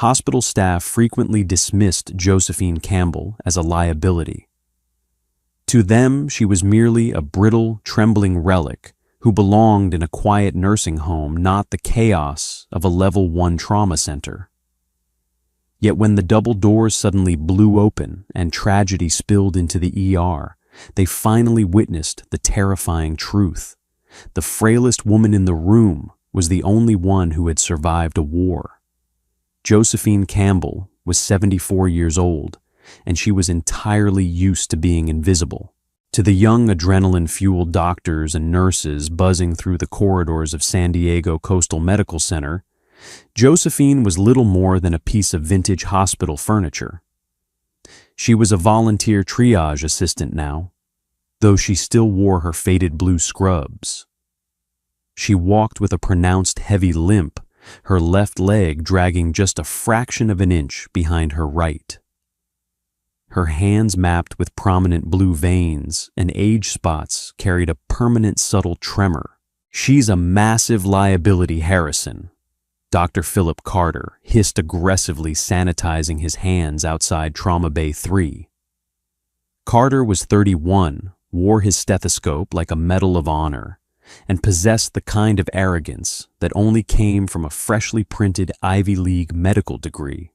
Hospital staff frequently dismissed Josephine Campbell as a liability. To them, she was merely a brittle, trembling relic who belonged in a quiet nursing home, not the chaos of a Level 1 trauma center. Yet when the double doors suddenly blew open and tragedy spilled into the ER, they finally witnessed the terrifying truth. The frailest woman in the room was the only one who had survived a war. Josephine Campbell was 74 years old, and she was entirely used to being invisible. To the young adrenaline-fueled doctors and nurses buzzing through the corridors of San Diego Coastal Medical Center, Josephine was little more than a piece of vintage hospital furniture. She was a volunteer triage assistant now, though she still wore her faded blue scrubs. She walked with a pronounced heavy limp, her left leg dragging just a fraction of an inch behind her right. Her hands mapped with prominent blue veins and age spots carried a permanent subtle tremor. "She's a massive liability, Harrison," Dr. Philip Carter hissed, aggressively sanitizing his hands outside Trauma Bay 3. Carter was 31, wore his stethoscope like a Medal of Honor, and possessed the kind of arrogance that only came from a freshly printed Ivy League medical degree.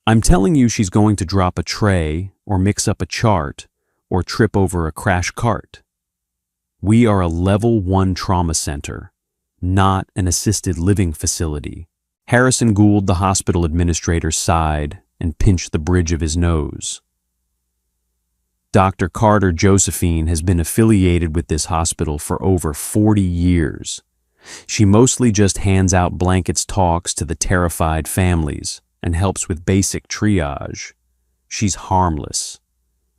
"I'm telling you she's going to drop a tray or mix up a chart or trip over a crash cart. We are a Level 1 trauma center, not an assisted living facility." Harrison Gould, the hospital administrator, sighed and pinched the bridge of his nose. "Dr. Carter Josephine has been affiliated with this hospital for over 40 years. She mostly just hands out blankets talks to the terrified families and helps with basic triage. She's harmless.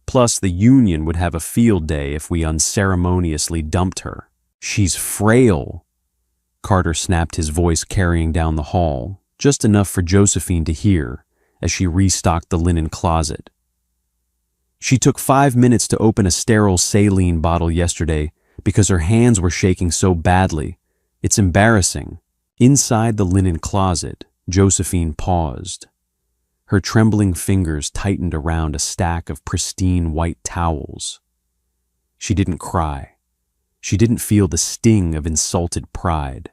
Plus, the union would have a field day if we unceremoniously dumped her. She's frail." Carter snapped, his voice carrying down the hall, just enough for Josephine to hear as she restocked the linen closet. "She took 5 minutes to open a sterile saline bottle yesterday because her hands were shaking so badly. It's embarrassing." Inside the linen closet, Josephine paused. Her trembling fingers tightened around a stack of pristine white towels. She didn't cry. She didn't feel the sting of insulted pride.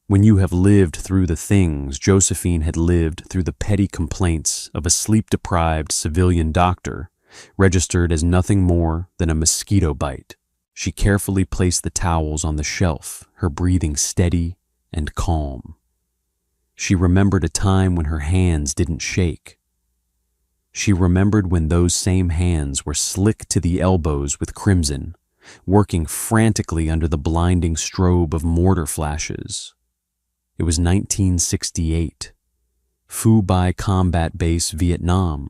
When you have lived through the things Josephine had lived through, the petty complaints of a sleep-deprived civilian doctor, registered as nothing more than a mosquito bite, she carefully placed the towels on the shelf, her breathing steady and calm. She remembered a time when her hands didn't shake. She remembered when those same hands were slick to the elbows with crimson, working frantically under the blinding strobe of mortar flashes. It was 1968, Phu Bai Combat Base, Vietnam.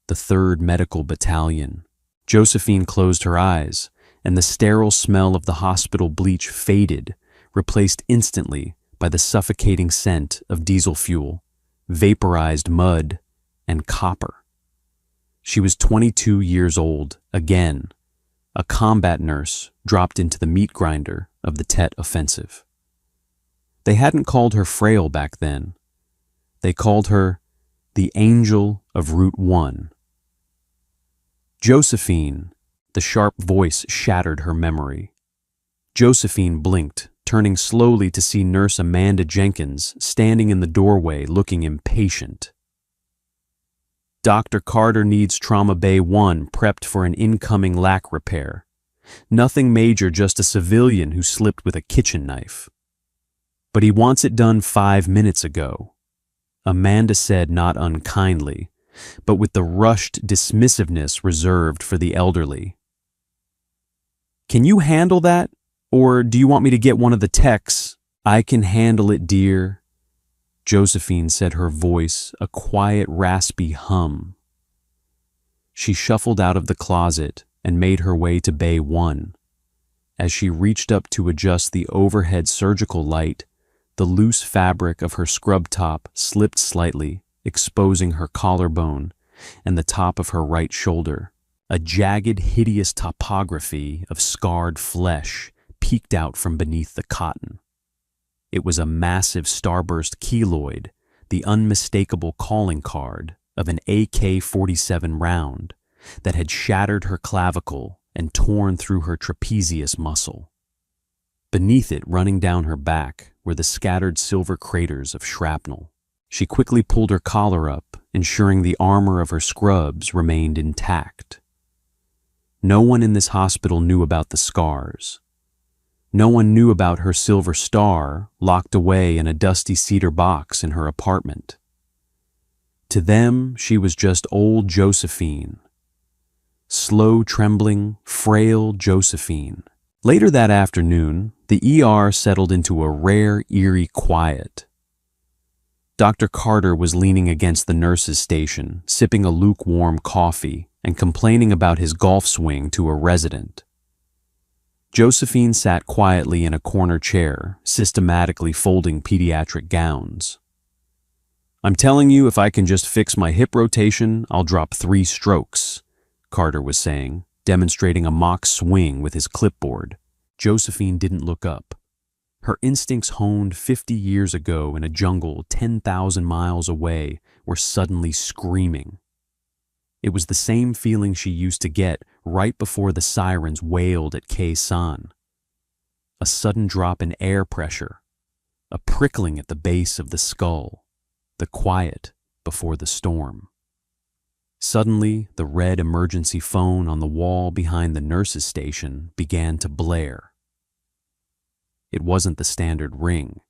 The 3rd Medical Battalion. Josephine closed her eyes, and the sterile smell of the hospital bleach faded, replaced instantly by the suffocating scent of diesel fuel, vaporized mud, and copper. She was 22 years old, again, a combat nurse dropped into the meat grinder of the Tet Offensive. They hadn't called her Frail back then. They called her the Angel of Route 1. Josephine, the sharp voice shattered her memory. Josephine blinked, turning slowly to see Nurse Amanda Jenkins standing in the doorway looking impatient. "Dr. Carter needs Trauma Bay 1 prepped for an incoming lac repair. Nothing major, just a civilian who slipped with a kitchen knife. But he wants it done 5 minutes ago," Amanda said, not unkindly, but with the rushed dismissiveness reserved for the elderly. "Can you handle that? Or do you want me to get one of the techs?" "I can handle it, dear," Josephine said, her voice a quiet, raspy hum. She shuffled out of the closet and made her way to Bay 1. As she reached up to adjust the overhead surgical light, the loose fabric of her scrub top slipped slightly, exposing her collarbone and the top of her right shoulder. A jagged, hideous topography of scarred flesh peeked out from beneath the cotton. It was a massive starburst keloid, the unmistakable calling card of an AK-47 round that had shattered her clavicle and torn through her trapezius muscle. Beneath it, running down her back, were the scattered silver craters of shrapnel. She quickly pulled her collar up, ensuring the armor of her scrubs remained intact. No one in this hospital knew about the scars. No one knew about her silver star locked away in a dusty cedar box in her apartment. To them, she was just old Josephine. Slow, trembling, frail Josephine. Later that afternoon, the ER settled into a rare, eerie quiet. Dr. Carter was leaning against the nurse's station, sipping a lukewarm coffee and complaining about his golf swing to a resident. Josephine sat quietly in a corner chair, systematically folding pediatric gowns. "I'm telling you, if I can just fix my hip rotation, I'll drop 3 strokes," Carter was saying, demonstrating a mock swing with his clipboard. Josephine didn't look up. Her instincts honed 50 years ago in a jungle 10,000 miles away were suddenly screaming. It was the same feeling she used to get right before the sirens wailed at Khe Sanh. A sudden drop in air pressure, a prickling at the base of the skull, the quiet before the storm. Suddenly, the red emergency phone on the wall behind the nurse's station began to blare. It wasn't the standard ring.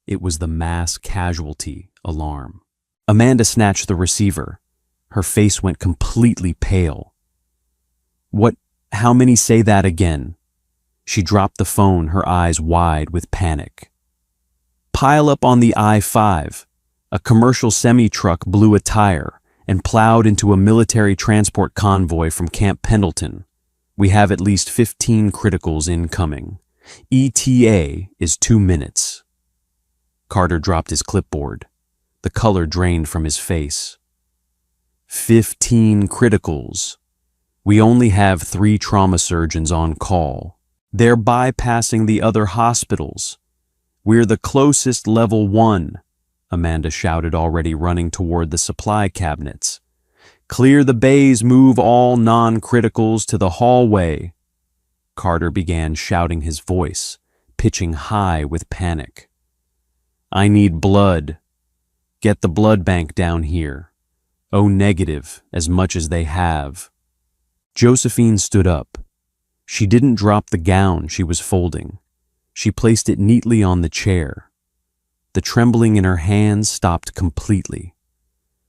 It was the mass casualty alarm. Amanda snatched the receiver. Her face went completely pale. "What? How many say that again?" She dropped the phone, her eyes wide with panic. "Pile up on the I-5. A commercial semi-truck blew a tire and plowed into a military transport convoy from Camp Pendleton. We have at least 15 criticals incoming. ETA is 2 minutes. Carter dropped his clipboard. The color drained from his face. 15 criticals. We only have 3 trauma surgeons on call. They're bypassing the other hospitals. We're the closest level 1, Amanda shouted, already running toward the supply cabinets. Clear the bays, move all non-criticals to the hallway. Carter began shouting, his voice pitching high with panic. I need blood. Get the blood bank down here. O negative, as much as they have. Josephine stood up. She didn't drop the gown she was folding. She placed it neatly on the chair. The trembling in her hands stopped completely.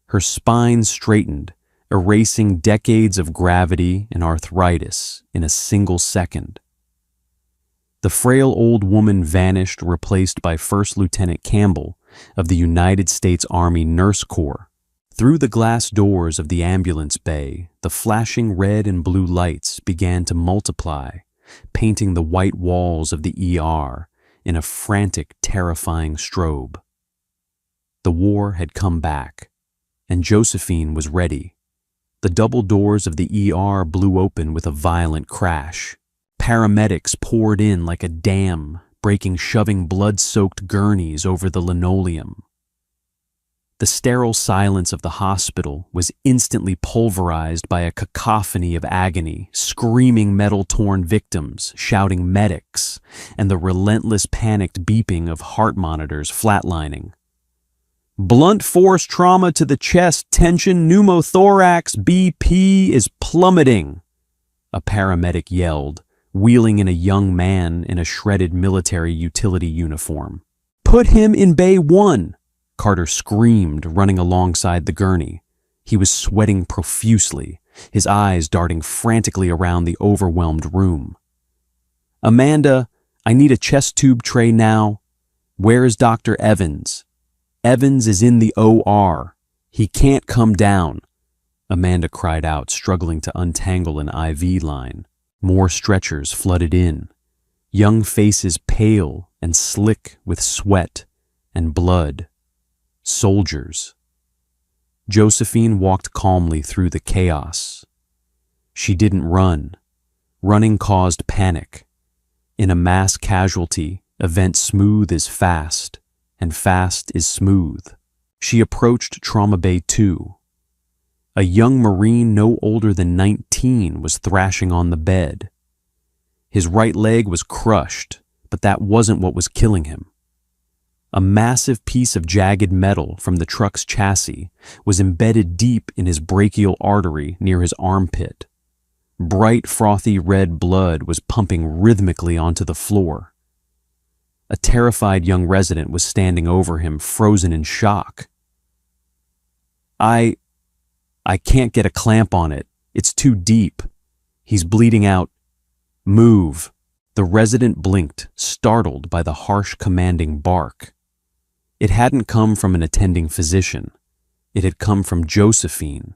Her spine straightened, erasing decades of gravity and arthritis in a single second. The frail old woman vanished, replaced by First Lieutenant Campbell of the United States Army Nurse Corps. Through the glass doors of the ambulance bay, the flashing red and blue lights began to multiply, painting the white walls of the ER in a frantic, terrifying strobe. The war had come back, and Josephine was ready. The double doors of the ER blew open with a violent crash. Paramedics poured in like a dam, shoving blood-soaked gurneys over the linoleum. The sterile silence of the hospital was instantly pulverized by a cacophony of agony, screaming metal-torn victims, shouting medics, and the relentless panicked beeping of heart monitors flatlining. Blunt force trauma to the chest, tension, pneumothorax, BP is plummeting, a paramedic yelled, wheeling in a young man in a shredded military utility uniform. Put him in Bay 1, Carter screamed, running alongside the gurney. He was sweating profusely, his eyes darting frantically around the overwhelmed room. Amanda, I need a chest tube tray now. Where is Dr. Evans? Evans is in the OR. He can't come down, Amanda cried out, struggling to untangle an IV line. More stretchers flooded in, young faces pale and slick with sweat and blood. Soldiers. Josephine walked calmly through the chaos. She didn't run. Running caused panic. In a mass casualty, Event smooth is fast, and fast is smooth. She approached Trauma Bay 2. A young Marine no older than 19 was thrashing on the bed. His right leg was crushed, but that wasn't what was killing him. A massive piece of jagged metal from the truck's chassis was embedded deep in his brachial artery near his armpit. Bright, frothy red blood was pumping rhythmically onto the floor. A terrified young resident was standing over him, frozen in shock. I can't get a clamp on it. It's too deep. He's bleeding out. Move. The resident blinked, startled by the harsh, commanding bark. It hadn't come from an attending physician. It had come from Josephine.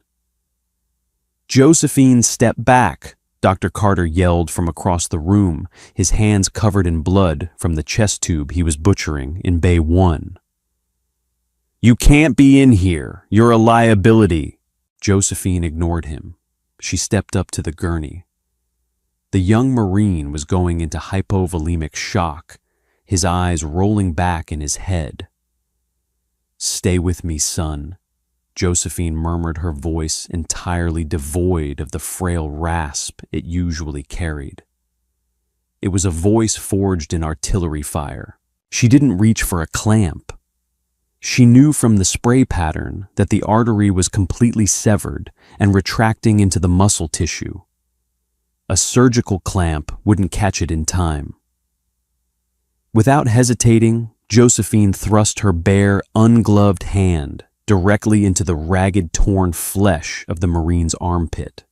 "Josephine, step back," Dr. Carter yelled from across the room, his hands covered in blood from the chest tube he was butchering in Bay 1. "You can't be in here. You're a liability." Josephine ignored him. She stepped up to the gurney. The young Marine was going into hypovolemic shock, his eyes rolling back in his head. "Stay with me, son," Josephine murmured, her voice entirely devoid of the frail rasp it usually carried. It was a voice forged in artillery fire. She didn't reach for a clamp. She knew from the spray pattern that the artery was completely severed and retracting into the muscle tissue. A surgical clamp wouldn't catch it in time. Without hesitating, Josephine thrust her bare, ungloved hand directly into the ragged, torn flesh of the Marine's armpit.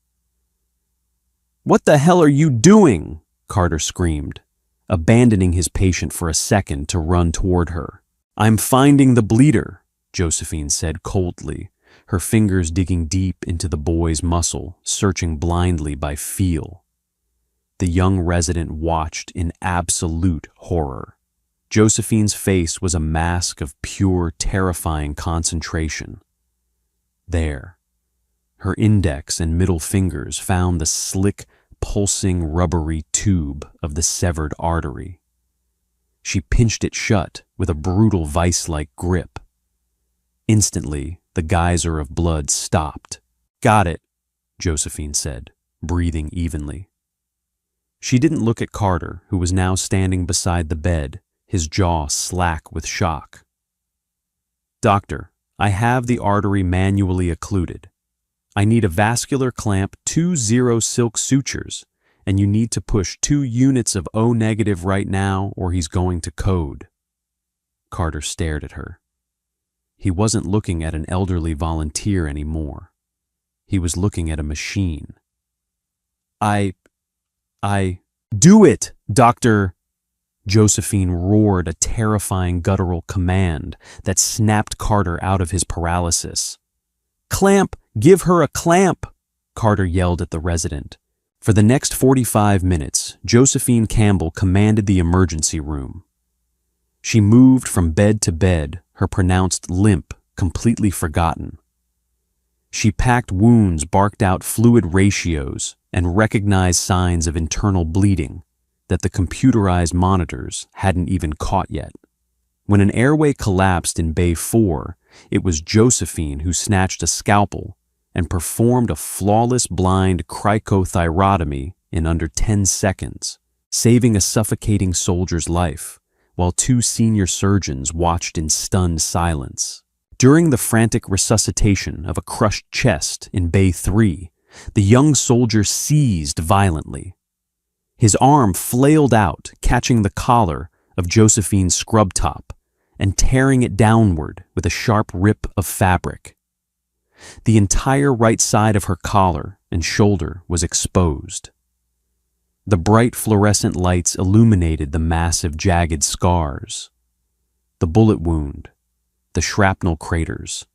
"What the hell are you doing?" Carter screamed, abandoning his patient for a second to run toward her. "I'm finding the bleeder," Josephine said coldly, her fingers digging deep into the boy's muscle, searching blindly by feel. The young resident watched in absolute horror. Josephine's face was a mask of pure, terrifying concentration. There, her index and middle fingers found the slick, pulsing, rubbery tube of the severed artery. She pinched it shut with a brutal vice-like grip. Instantly, the geyser of blood stopped. "Got it," Josephine said, breathing evenly. She didn't look at Carter, who was now standing beside the bed, his jaw slack with shock. "Doctor, I have the artery manually occluded. I need a vascular clamp, 2 silk sutures, and you need to push 2 units of O negative right now or he's going to code." Carter stared at her. He wasn't looking at an elderly volunteer anymore. He was looking at a machine. I do it, Doctor!" Josephine roared a terrifying guttural command that snapped Carter out of his paralysis. "Clamp! Give her a clamp!" Carter yelled at the resident. For the next 45 minutes, Josephine Campbell commanded the emergency room. She moved from bed to bed, her pronounced limp completely forgotten. She packed wounds, barked out fluid ratios, and recognized signs of internal bleeding that the computerized monitors hadn't even caught yet. When an airway collapsed in Bay 4, it was Josephine who snatched a scalpel and performed a flawless blind cricothyrotomy in under 10 seconds, saving a suffocating soldier's life, while 2 senior surgeons watched in stunned silence. During the frantic resuscitation of a crushed chest in Bay 3, the young soldier seized violently. His arm flailed out, catching the collar of Josephine's scrub top and tearing it downward with a sharp rip of fabric. The entire right side of her collar and shoulder was exposed. The bright fluorescent lights illuminated the massive jagged scars, the bullet wound, the shrapnel craters,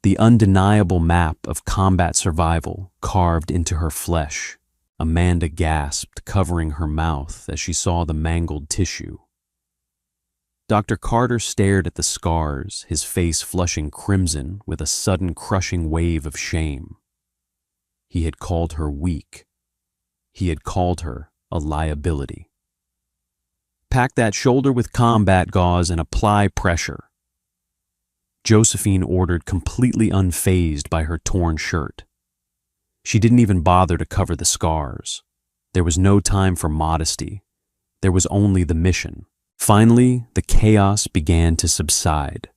the undeniable map of combat survival carved into her flesh. Amanda gasped, covering her mouth as she saw the mangled tissue. Dr. Carter stared at the scars, his face flushing crimson with a sudden crushing wave of shame. He had called her weak. He had called her a liability. Pack that shoulder with combat gauze and apply pressure." Josephine ordered, completely unfazed by her torn shirt. She didn't even bother to cover the scars. There was no time for modesty. There was only the mission. Finally, the chaos began to subside.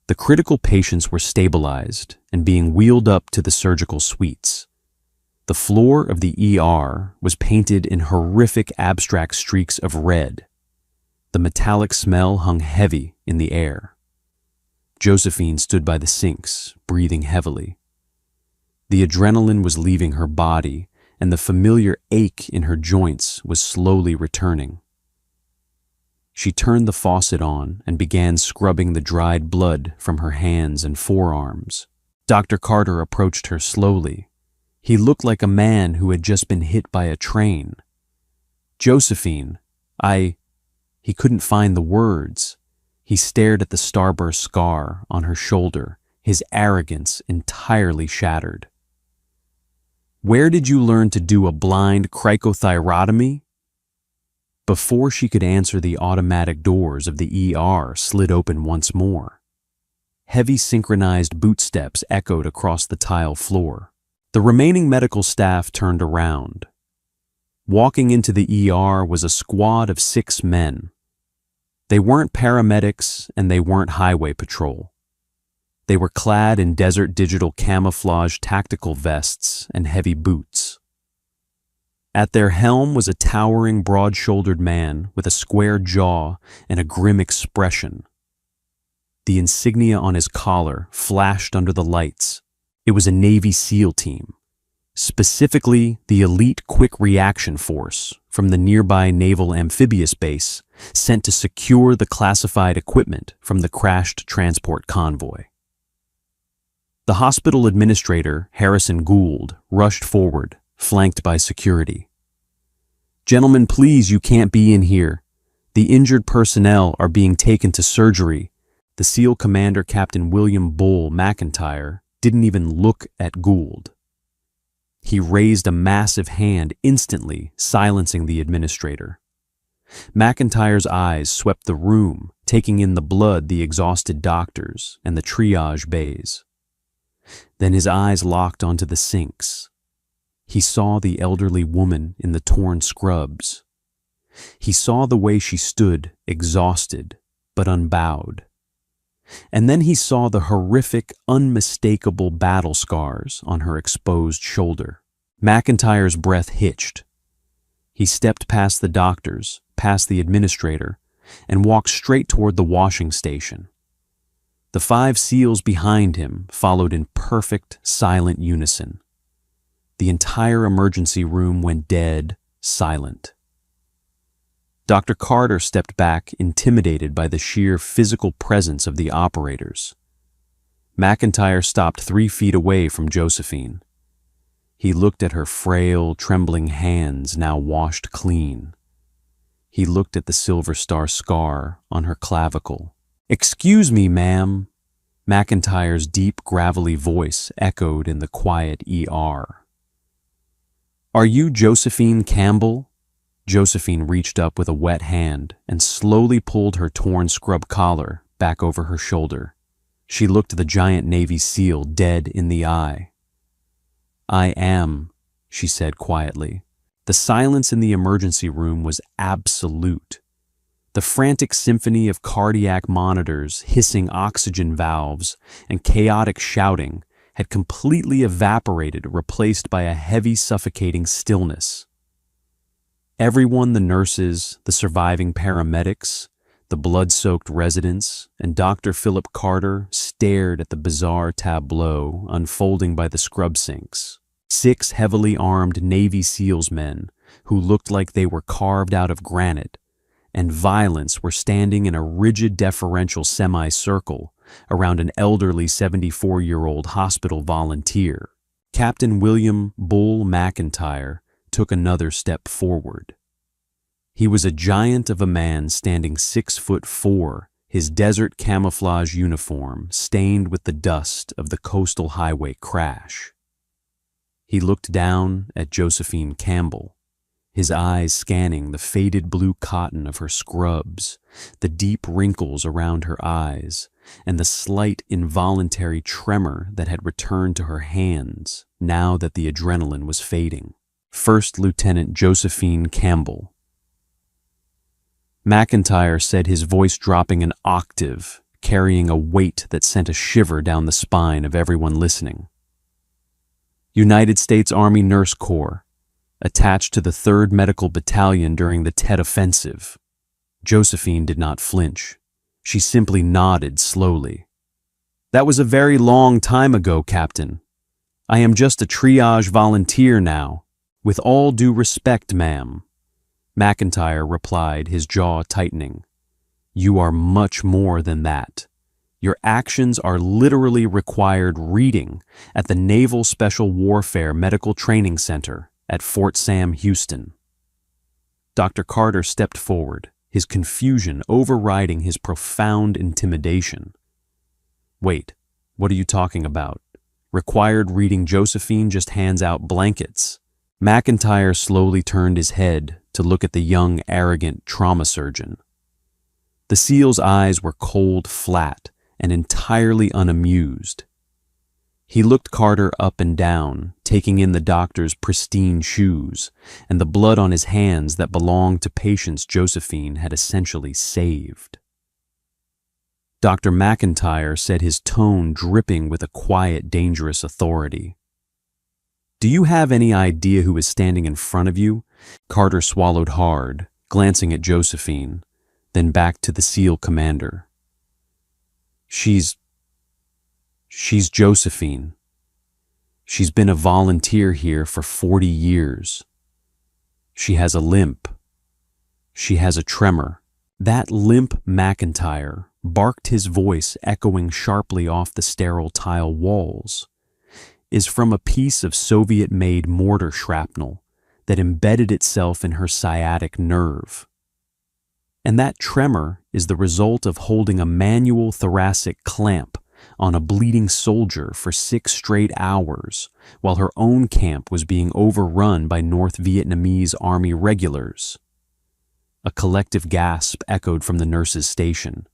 The critical patients were stabilized and being wheeled up to the surgical suites. The floor of the ER was painted in horrific abstract streaks of red. The metallic smell hung heavy in the air. Josephine stood by the sinks, breathing heavily. The adrenaline was leaving her body, and the familiar ache in her joints was slowly returning. She turned the faucet on and began scrubbing the dried blood from her hands and forearms. Dr. Carter approached her slowly. He looked like a man who had just been hit by a train. "Josephine, He couldn't find the words. He stared at the starburst scar on her shoulder, his arrogance entirely shattered. "Where did you learn to do a blind cricothyrotomy?" Before she could answer, the automatic doors of the ER slid open once more. Heavy synchronized boot steps echoed across the tile floor. The remaining medical staff turned around. Walking into the ER was a squad of 6 men. They weren't paramedics and they weren't highway patrol. They were clad in desert digital camouflage tactical vests and heavy boots. At their helm was a towering, broad-shouldered man with a square jaw and a grim expression. The insignia on his collar flashed under the lights. It was a Navy SEAL team, specifically the Elite Quick Reaction Force from the nearby Naval Amphibious Base, sent to secure the classified equipment from the crashed transport convoy. The hospital administrator, Harrison Gould, rushed forward, flanked by security. "Gentlemen, please, you can't be in here. The injured personnel are being taken to surgery." The SEAL commander, Captain William Bull McIntyre, didn't even look at Gould. He raised a massive hand, instantly silencing the administrator. McIntyre's eyes swept the room, taking in the blood, the exhausted doctors, and the triage bays. Then his eyes locked onto the sinks. He saw the elderly woman in the torn scrubs. He saw the way she stood, exhausted but unbowed. And then he saw the horrific, unmistakable battle scars on her exposed shoulder. McIntyre's breath hitched. He stepped past the doctors, past the administrator, and walked straight toward the washing station. The 5 SEALs behind him followed in perfect, silent unison. The entire emergency room went dead silent. Dr. Carter stepped back, intimidated by the sheer physical presence of the operators. McIntyre stopped 3 feet away from Josephine. He looked at her frail, trembling hands, now washed clean. He looked at the silver star scar on her clavicle. "Excuse me, ma'am." McIntyre's deep, gravelly voice echoed in the quiet ER. "Are you Josephine Campbell?" Josephine reached up with a wet hand and slowly pulled her torn scrub collar back over her shoulder. She looked the giant Navy SEAL dead in the eye. "I am," she said quietly. The silence in the emergency room was absolute. The frantic symphony of cardiac monitors, hissing oxygen valves, and chaotic shouting had completely evaporated, replaced by a heavy, suffocating stillness. Everyone, the nurses, the surviving paramedics, the blood-soaked residents, and Dr. Philip Carter stared at the bizarre tableau unfolding by the scrub sinks. 6 heavily armed Navy SEALs men who looked like they were carved out of granite and violence were standing in a rigid, deferential semicircle around an elderly 74-year-old hospital volunteer. Captain William Bull McIntyre took another step forward. He was a giant of a man, standing 6'4", his desert camouflage uniform stained with the dust of the coastal highway crash. He looked down at Josephine Campbell, his eyes scanning the faded blue cotton of her scrubs, the deep wrinkles around her eyes, and the slight involuntary tremor that had returned to her hands now that the adrenaline was fading. First Lieutenant Josephine Campbell. McIntyre said, his voice dropping an octave, carrying a weight that sent a shiver down the spine of everyone listening. United States Army Nurse Corps, attached to the 3rd Medical Battalion during the Tet Offensive. Josephine did not flinch. She simply nodded slowly. That was a very long time ago, Captain. I am just a triage volunteer now. With all due respect, ma'am. McIntyre replied, his jaw tightening. You are much more than that. Your actions are literally required reading at the Naval Special Warfare Medical Training Center at Fort Sam Houston. Dr. Carter stepped forward, his confusion overriding his profound intimidation. Wait, what are you talking about? Required reading? Josephine just hands out blankets. McIntyre slowly turned his head to look at the young, arrogant trauma surgeon. The SEAL's eyes were cold, flat, and entirely unamused. He looked Carter up and down, taking in the doctor's pristine shoes and the blood on his hands that belonged to patients Josephine had essentially saved. Dr. McIntyre said, his tone dripping with a quiet, dangerous authority. Do you have any idea who is standing in front of you? Carter swallowed hard, glancing at Josephine, then back to the SEAL commander. She's Josephine. She's been a volunteer here for 40 years. She has a limp. She has a tremor. That limp, McIntyre barked, his voice echoing sharply off the sterile tile walls, is from a piece of Soviet-made mortar shrapnel that embedded itself in her sciatic nerve. And that tremor is the result of holding a manual thoracic clamp on a bleeding soldier for 6 straight hours while her own camp was being overrun by North Vietnamese Army regulars. A collective gasp echoed from the nurse's station.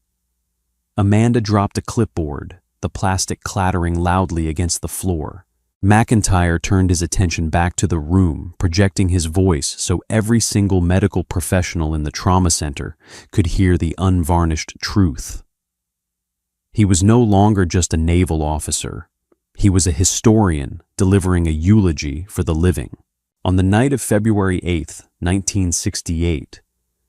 Amanda dropped a clipboard, the plastic clattering loudly against the floor. McIntyre turned his attention back to the room, projecting his voice so every single medical professional in the trauma center could hear the unvarnished truth. He was no longer just a naval officer. He was a historian delivering a eulogy for the living. On the night of February 8th, 1968,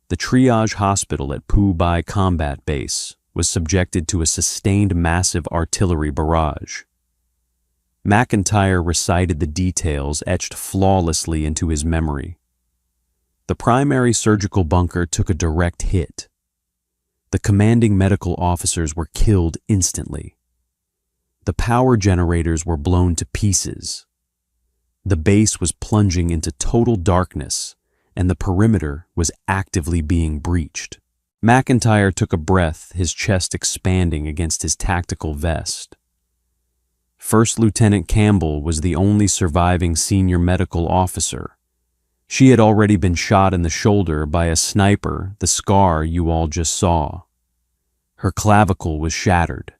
the triage hospital at Phu Bai Combat Base was subjected to a sustained massive artillery barrage. McIntyre recited the details etched flawlessly into his memory. The primary surgical bunker took a direct hit. The commanding medical officers were killed instantly. The power generators were blown to pieces. The base was plunging into total darkness, and the perimeter was actively being breached. McIntyre took a breath, his chest expanding against his tactical vest. First Lieutenant Campbell was the only surviving senior medical officer. She had already been shot in the shoulder by a sniper, the scar you all just saw. Her clavicle was shattered.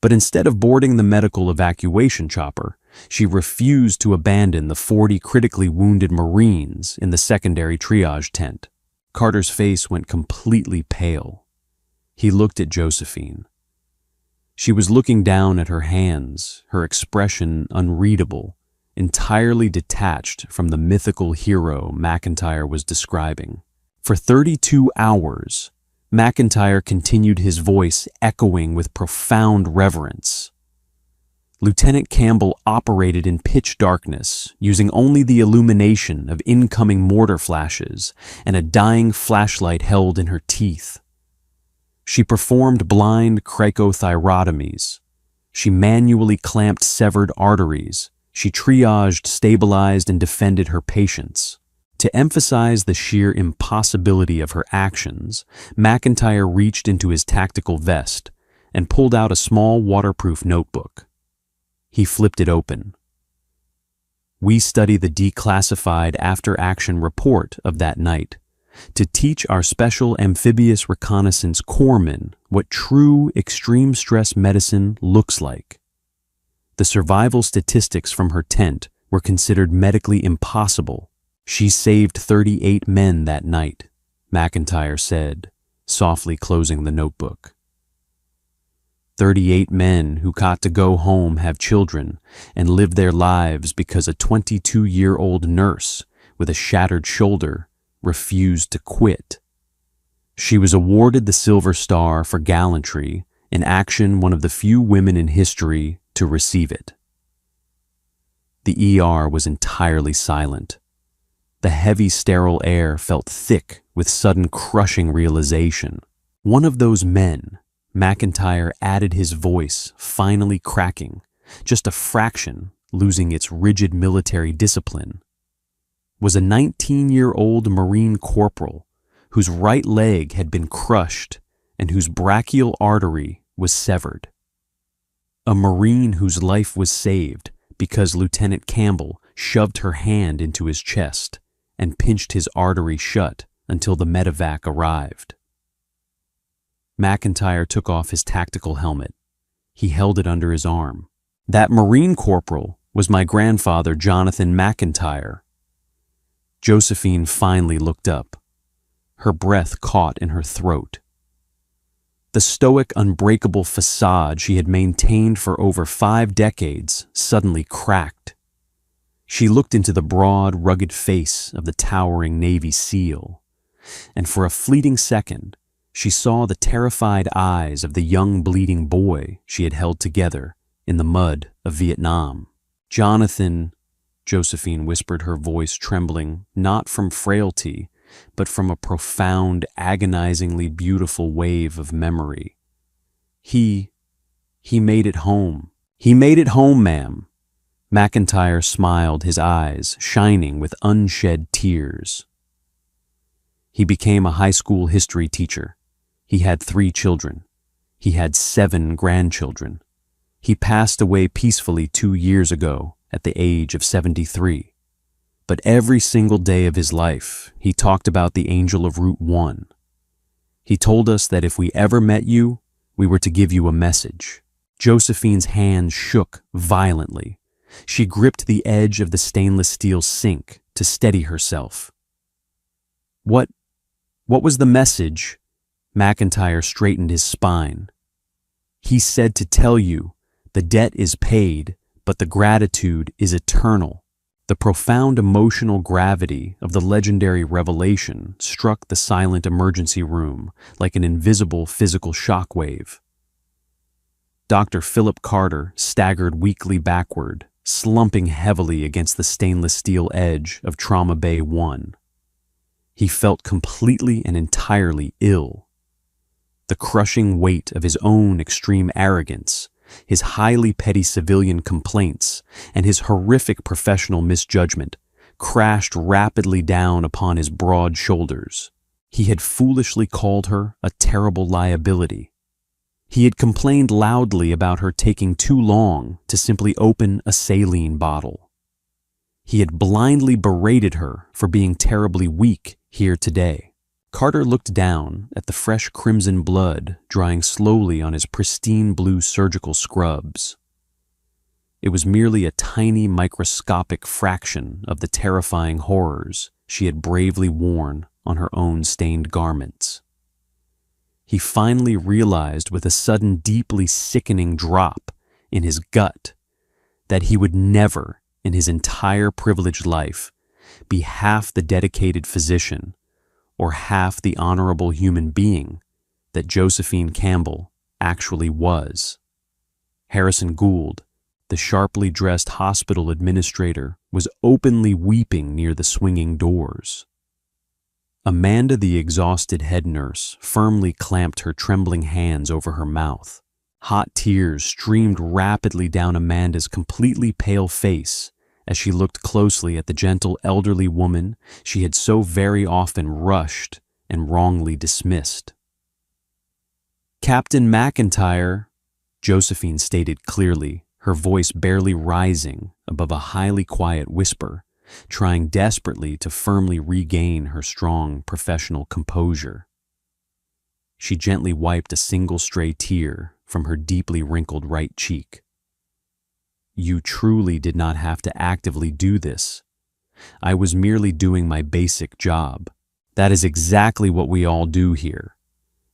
But instead of boarding the medical evacuation chopper, she refused to abandon the 40 critically wounded Marines in the secondary triage tent. Carter's face went completely pale. He looked at Josephine. She was looking down at her hands, her expression unreadable, entirely detached from the mythical hero McIntyre was describing. For 32 hours, McIntyre continued, his voice echoing with profound reverence. Lieutenant Campbell operated in pitch darkness, using only the illumination of incoming mortar flashes and a dying flashlight held in her teeth. She performed blind cricothyrotomies. She manually clamped severed arteries. She triaged, stabilized, and defended her patients. To emphasize the sheer impossibility of her actions, McIntyre reached into his tactical vest and pulled out a small waterproof notebook. He flipped it open. We study the declassified after-action report of that night to teach our special amphibious reconnaissance corpsmen what true extreme stress medicine looks like. The survival statistics from her tent were considered medically impossible. She saved 38 men that night, McIntyre said, softly closing the notebook. 38 men who got to go home, have children, and live their lives because a 22-year-old nurse with a shattered shoulder refused to quit. She was awarded the Silver Star for gallantry, in action one of the few women in history to receive it. The ER was entirely silent. The heavy, sterile air felt thick with sudden crushing realization. One of those men, McIntyre added, his voice finally cracking, just a fraction losing its rigid military discipline, was a 19-year-old Marine corporal whose right leg had been crushed and whose brachial artery was severed. A Marine whose life was saved because Lieutenant Campbell shoved her hand into his chest and pinched his artery shut until the medevac arrived. McIntyre took off his tactical helmet. He held it under his arm. That Marine corporal was my grandfather, Jonathan McIntyre. Josephine finally looked up. Her breath caught in her throat. The stoic, unbreakable facade she had maintained for over 5 decades suddenly cracked. She looked into the broad, rugged face of the towering Navy SEAL, and for a fleeting second, she saw the terrified eyes of the young bleeding boy she had held together in the mud of Vietnam. Jonathan, Josephine whispered, her voice trembling, not from frailty, but from a profound, agonizingly beautiful wave of memory. He made it home. He made it home, ma'am. McIntyre smiled, his eyes shining with unshed tears. He became a high school history teacher. He had 3 children. He had 7 grandchildren. He passed away peacefully 2 years ago at the age of 73. But every single day of his life, he talked about the angel of Route 1. He told us that if we ever met you, we were to give you a message. Josephine's hands shook violently. She gripped the edge of the stainless steel sink to steady herself. What was the message? McIntyre straightened his spine. He said to tell you, the debt is paid, but the gratitude is eternal. The profound emotional gravity of the legendary revelation struck the silent emergency room like an invisible physical shockwave. Dr. Philip Carter staggered weakly backward, slumping heavily against the stainless steel edge of Trauma Bay 1. He felt completely and entirely ill. The crushing weight of his own extreme arrogance, his highly petty civilian complaints, and his horrific professional misjudgment crashed rapidly down upon his broad shoulders. He had foolishly called her a terrible liability. He had complained loudly about her taking too long to simply open a saline bottle. He had blindly berated her for being terribly weak here today. Carter looked down at the fresh crimson blood drying slowly on his pristine blue surgical scrubs. It was merely a tiny microscopic fraction of the terrifying horrors she had bravely worn on her own stained garments. He finally realized with a sudden, deeply sickening drop in his gut that he would never, in his entire privileged life, be half the dedicated physician or half the honorable human being that Josephine Campbell actually was. Harrison Gould, the sharply dressed hospital administrator, was openly weeping near the swinging doors. Amanda, the exhausted head nurse, firmly clamped her trembling hands over her mouth. Hot tears streamed rapidly down Amanda's completely pale face as she looked closely at the gentle elderly woman she had so very often rushed and wrongly dismissed. "Captain McIntyre," Josephine stated clearly, her voice barely rising above a highly quiet whisper, trying desperately to firmly regain her strong professional composure. She gently wiped a single stray tear from her deeply wrinkled right cheek. "You truly did not have to actively do this. I was merely doing my basic job. That is exactly what we all do here.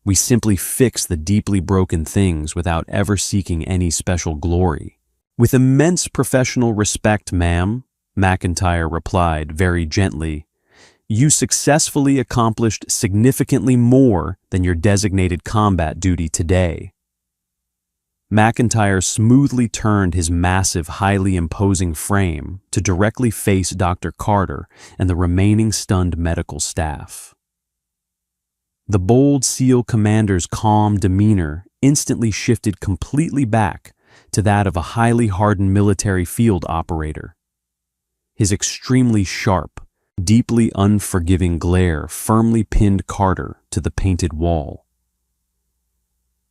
We simply fix the deeply broken things without ever seeking any special glory." "With immense professional respect, ma'am," McIntyre replied very gently, "you successfully accomplished significantly more than your designated combat duty today." McIntyre smoothly turned his massive, highly imposing frame to directly face Dr. Carter and the remaining stunned medical staff. The bold SEAL commander's calm demeanor instantly shifted completely back to that of a highly hardened military field operator. His extremely sharp, deeply unforgiving glare firmly pinned Carter to the painted wall.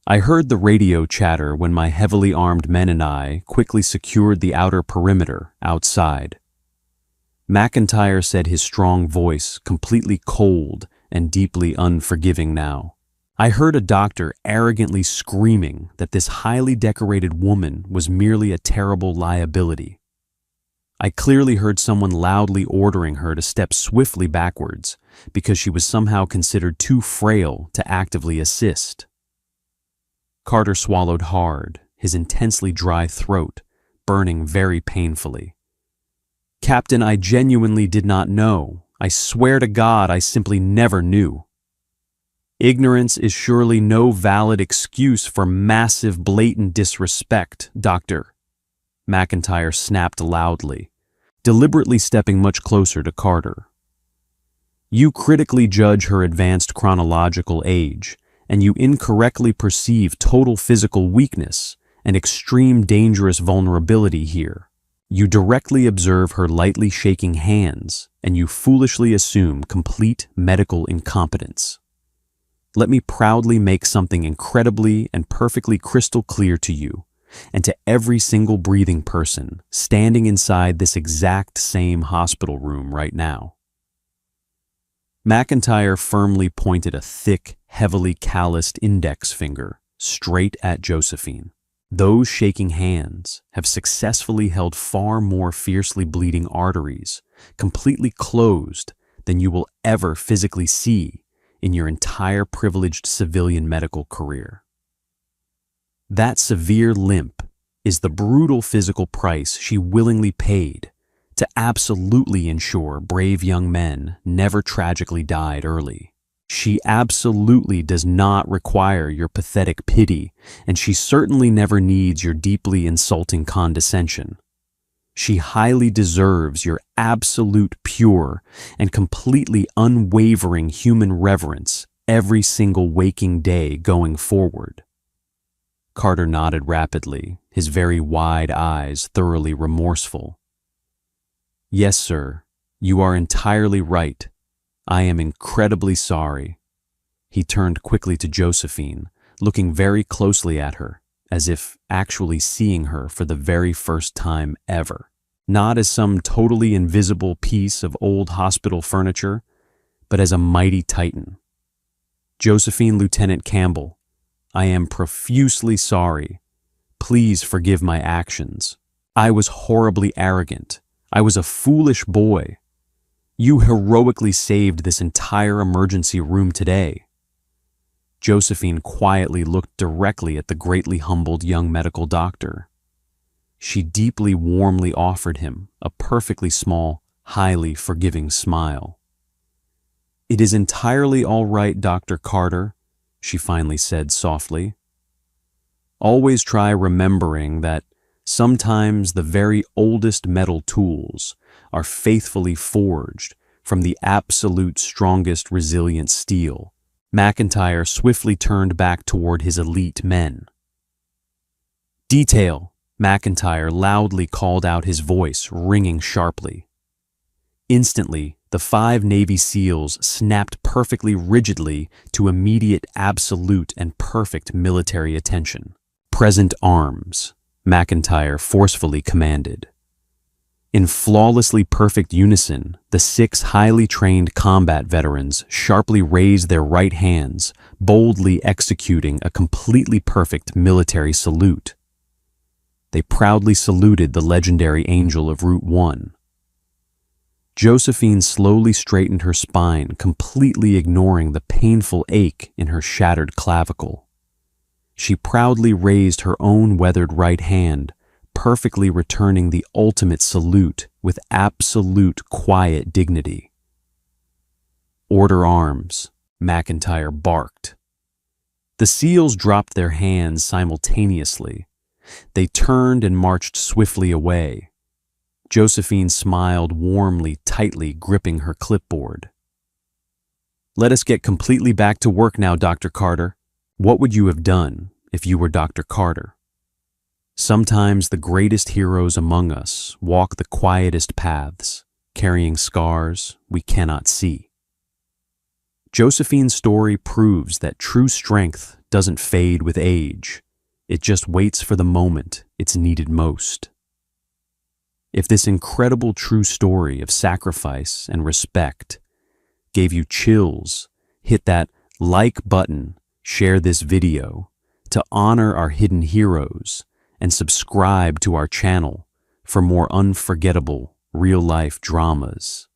"I heard the radio chatter when my heavily armed men and I quickly secured the outer perimeter outside." McIntyre said, his strong voice completely cold and deeply unforgiving now. "I heard a doctor arrogantly screaming that this highly decorated woman was merely a terrible liability. I clearly heard someone loudly ordering her to step swiftly backwards because she was somehow considered too frail to actively assist." Carter swallowed hard, his intensely dry throat burning very painfully. "Captain, I genuinely did not know. I swear to God, I simply never knew." "Ignorance is surely no valid excuse for massive, blatant disrespect, Doctor," McIntyre snapped loudly, deliberately stepping much closer to Carter. "You critically judge her advanced chronological age, and you incorrectly perceive total physical weakness and extreme dangerous vulnerability here. You directly observe her lightly shaking hands, and you foolishly assume complete medical incompetence. Let me proudly make something incredibly and perfectly crystal clear to you, and to every single breathing person standing inside this exact same hospital room right now." McIntyre firmly pointed a thick, heavily calloused index finger straight at Josephine. "Those shaking hands have successfully held far more fiercely bleeding arteries, completely closed, than you will ever physically see in your entire privileged civilian medical career. That severe limp is the brutal physical price she willingly paid to absolutely ensure brave young men never tragically died early. She absolutely does not require your pathetic pity, and she certainly never needs your deeply insulting condescension. She highly deserves your absolute, pure, and completely unwavering human reverence every single waking day going forward." Carter nodded rapidly, his very wide eyes thoroughly remorseful. "Yes, sir, you are entirely right. I am incredibly sorry." He turned quickly to Josephine, looking very closely at her, as if actually seeing her for the very first time ever. Not as some totally invisible piece of old hospital furniture, but as a mighty titan. "Josephine Lieutenant Campbell, I am profusely sorry. Please forgive my actions. I was horribly arrogant. I was a foolish boy. You heroically saved this entire emergency room today." Josephine quietly looked directly at the greatly humbled young medical doctor. She deeply warmly offered him a perfectly small, highly forgiving smile. "It is entirely all right, Dr. Carter," she finally said softly. "Always try remembering that sometimes the very oldest metal tools are faithfully forged from the absolute strongest resilient steel." McIntyre swiftly turned back toward his elite men. "Detail!" McIntyre loudly called out, his voice ringing sharply. Instantly, the 5 Navy SEALs snapped perfectly rigidly to immediate, absolute, and perfect military attention. "Present arms," McIntyre forcefully commanded. In flawlessly perfect unison, the 6 highly trained combat veterans sharply raised their right hands, boldly executing a completely perfect military salute. They proudly saluted the legendary angel of Route 1. Josephine slowly straightened her spine, completely ignoring the painful ache in her shattered clavicle. She proudly raised her own weathered right hand, perfectly returning the ultimate salute with absolute quiet dignity. "Order arms," McIntyre barked. The SEALs dropped their hands simultaneously. They turned and marched swiftly away. Josephine smiled warmly, tightly gripping her clipboard. "Let us get completely back to work now, Dr. Carter. What would you have done if you were Dr. Carter?" Sometimes the greatest heroes among us walk the quietest paths, carrying scars we cannot see. Josephine's story proves that true strength doesn't fade with age. It just waits for the moment it's needed most. If this incredible true story of sacrifice and respect gave you chills, hit that like button, share this video to honor our hidden heroes, and subscribe to our channel for more unforgettable real-life dramas.